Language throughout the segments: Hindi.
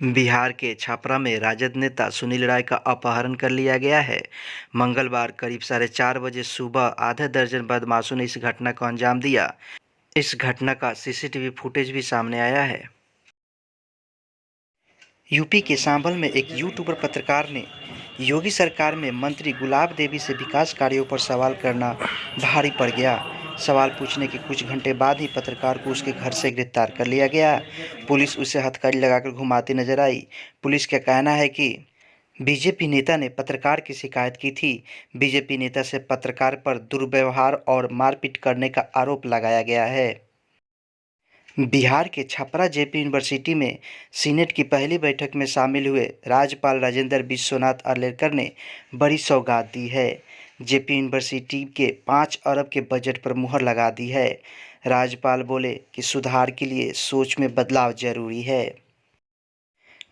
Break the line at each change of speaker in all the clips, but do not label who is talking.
बिहार के छपरा में राजद नेता सुनील राय का अपहरण कर लिया गया है। मंगलवार करीब 4:30 बजे सुबह आधा दर्जन बदमाशों ने इस घटना को अंजाम दिया। इस घटना का सीसीटीवी फुटेज भी सामने आया है। यूपी के सांभल में एक यूट्यूबर पत्रकार ने योगी सरकार में मंत्री गुलाब देवी से विकास कार्यों पर सवाल करना भारी पड़ गया। सवाल पूछने के कुछ घंटे बाद ही पत्रकार को उसके घर से गिरफ्तार कर लिया गया। पुलिस उसे हथकड़ी लगाकर घुमाती नजर आई। पुलिस का कहना है कि बीजेपी नेता ने पत्रकार की शिकायत की थी। बीजेपी नेता से पत्रकार पर दुर्व्यवहार और मारपीट करने का आरोप लगाया गया है। बिहार के छपरा जेपी यूनिवर्सिटी में सीनेट की पहली बैठक में शामिल हुए राज्यपाल राजेंद्र विश्वनाथ अर्लेकर ने बड़ी सौगात दी है। जेपी यूनिवर्सिटी के 5 अरब के बजट पर मुहर लगा दी है। राज्यपाल बोले कि सुधार के लिए सोच में बदलाव जरूरी है।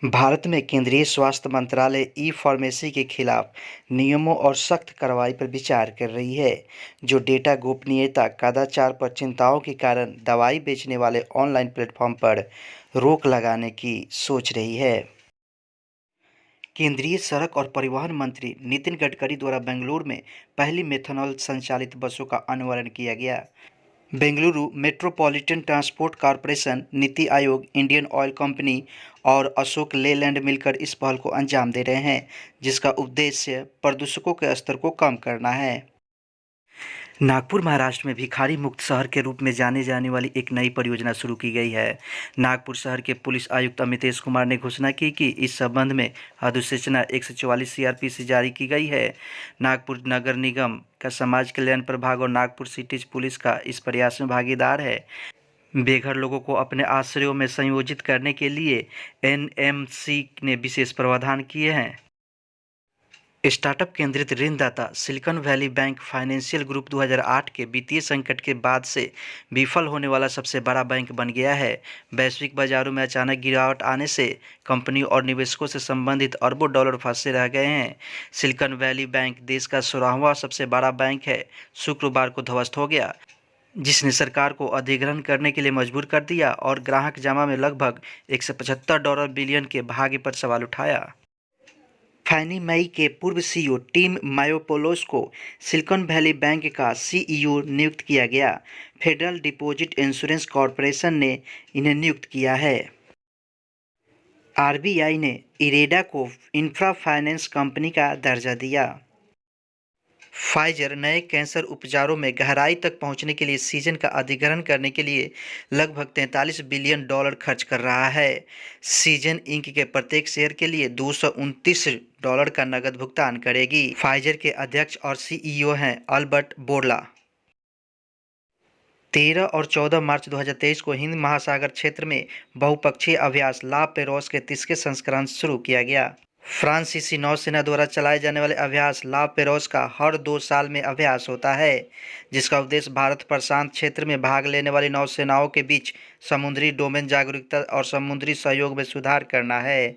भारत में केंद्रीय स्वास्थ्य मंत्रालय ई फार्मेसी के खिलाफ नियमों और सख्त कार्रवाई पर विचार कर रही है, जो डेटा गोपनीयता कदाचार पर चिंताओं के कारण दवाई बेचने वाले ऑनलाइन प्लेटफॉर्म पर रोक लगाने की सोच रही है। केंद्रीय सड़क और परिवहन मंत्री नितिन गडकरी द्वारा बेंगलुरु में पहली मेथनॉल संचालित बसों का अनावरण किया गया। Bengaluru metropolitan transport corporation, NITI Aayog, Indian oil company और अशोक लेलैंड मिलकर इस पहल को अंजाम दे रहे हैं, जिसका उद्देश्य प्रदूषकों के स्तर को कम करना है। नागपुर महाराष्ट्र में भिखारी मुक्त शहर के रूप में जाने जाने वाली एक नई परियोजना शुरू की गई है। नागपुर शहर के पुलिस आयुक्त अमितेश कुमार ने घोषणा की कि इस संबंध में अधिसूचना 144 सीआरपीसी जारी की गई है। नागपुर नगर निगम का समाज कल्याण प्रभाग और नागपुर सिटी पुलिस का इस प्रयास में भागीदार है। बेघर लोगों को अपने आश्रयों में संयोजित करने के लिए एनएमसी ने विशेष प्रावधान किए हैं। स्टार्टअप केंद्रित ऋणदाता silicon valley bank financial group 2008 के वित्तीय संकट के बाद से विफल होने वाला सबसे बड़ा बैंक बन गया है। वैश्विक बाजारों में अचानक गिरावट आने से कंपनी और निवेशकों से संबंधित अरबों डॉलर फंसे रह गए हैं। सिलिकॉन वैली बैंक देश का 16वां सबसे बड़ा बैंक है, शुक्रवार को ध्वस्त हो गया, जिसने सरकार को अधिग्रहण करने के लिए मजबूर कर दिया और ग्राहक जमा में लगभग $175 बिलियन के भाग्य पर सवाल उठाया। फैनी मई के पूर्व सीईओ टिम मायोपोलोस को सिलिकॉन वैली बैंक का सीईओ नियुक्त किया गया। फेडरल डिपॉजिट इंश्योरेंस कॉरपोरेशन ने इन्हें नियुक्त किया है। आरबीआई ने इरेडा को इंफ्रा फाइनेंस कंपनी का दर्जा दिया। फाइजर नए कैंसर उपचारों में गहराई तक पहुंचने के लिए सीजन का अधिग्रहण करने के लिए लगभग $43 बिलियन खर्च कर रहा है। सीजन इंक के प्रत्येक शेयर के लिए $229 का नकद भुगतान करेगी। फाइजर के अध्यक्ष और सीईओ हैं अल्बर्ट बोर्ला। 13 और 14 मार्च 2023 को हिंद महासागर क्षेत्र में बहुपक्षीय अभ्यास ला पेरोस के 30वें संस्करण शुरू किया गया। फ्रांसीसी नौसेना द्वारा चलाए जाने वाले अभ्यास ला पेरोस का हर 2 साल में अभ्यास होता है, जिसका उद्देश्य भारत प्रशांत क्षेत्र में भाग लेने वाली नौसेनाओं के बीच समुद्री डोमेन जागरूकता और समुद्री सहयोग में सुधार करना है।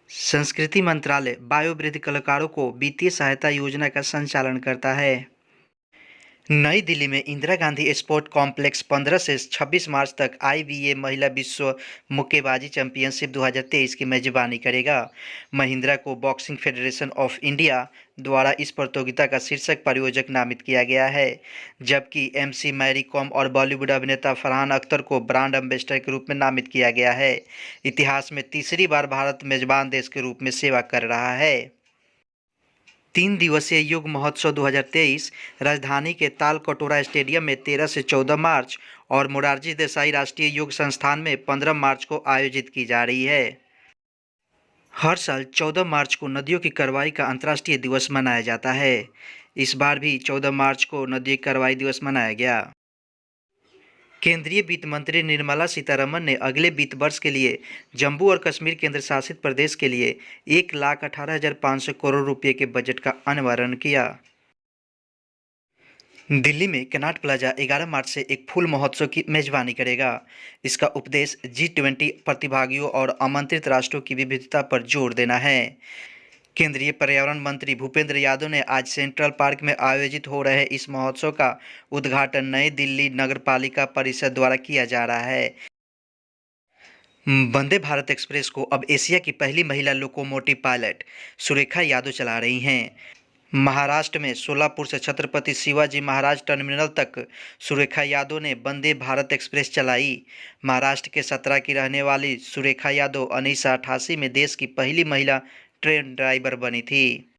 संस्कृति मंत्रालय वयोवृद्ध कलाकारों को वित्तीय सहायता योजना का संचालन करता है। नई दिल्ली में इंदिरा गांधी स्पोर्ट कॉम्प्लेक्स 15 से 26 मार्च तक आईबीए महिला विश्व मुक्केबाजी चैंपियनशिप 2023 की मेजबानी करेगा। महिंद्रा को बॉक्सिंग फेडरेशन ऑफ इंडिया द्वारा इस प्रतियोगिता का शीर्षक प्रायोजक नामित किया गया है, जबकि एमसी मैरी कॉम और बॉलीवुड अभिनेता फरहान अख्तर को ब्रांड एम्बेसडर के रूप में नामित किया गया है। इतिहास में तीसरी बार भारत मेजबान देश के रूप में सेवा कर रहा है। 3 दिवसीय युग महोत्सव 2023 राजधानी के तालकटोरा स्टेडियम में 13 से 14 मार्च और मोरारजी देसाई राष्ट्रीय योग संस्थान में 15 मार्च को आयोजित की जा रही है। हर साल 14 मार्च को नदियों की कार्रवाई का अंतर्राष्ट्रीय दिवस मनाया जाता है। इस बार भी 14 मार्च को नदी कार्रवाई दिवस मनाया गया। केंद्रीय वित्त मंत्री निर्मला सीतारमण ने अगले वित्त वर्ष के लिए जम्मू और कश्मीर केंद्र शासित प्रदेश के लिए 1,18,500 करोड़ रुपये के बजट का अनावरण किया। दिल्ली में कनॉट प्लाजा 11 मार्च से एक फूल महोत्सव की मेजबानी करेगा। इसका उपदेश्य G20 प्रतिभागियों और आमंत्रित राष्ट्रों की विविधता पर जोर देना है। केंद्रीय पर्यावरण मंत्री भूपेंद्र यादव ने आज सेंट्रल पार्क में आयोजित हो रहे इस महोत्सव का उद्घाटन नई दिल्ली नगरपालिका परिषद द्वारा किया जा रहा है। वंदे भारत एक्सप्रेस को अब एशिया की पहली महिला लोकोमोटिव पायलट सुरेखा यादव चला रही हैं। महाराष्ट्र में सोलापुर से छत्रपति शिवाजी महाराज टर्मिनल तक सुरेखा यादव ने वंदे भारत एक्सप्रेस चलाई। महाराष्ट्र के सतना की रहने वाली सुरेखा यादव 1988 में देश की पहली महिला ट्रेन ड्राइवर बनी थी।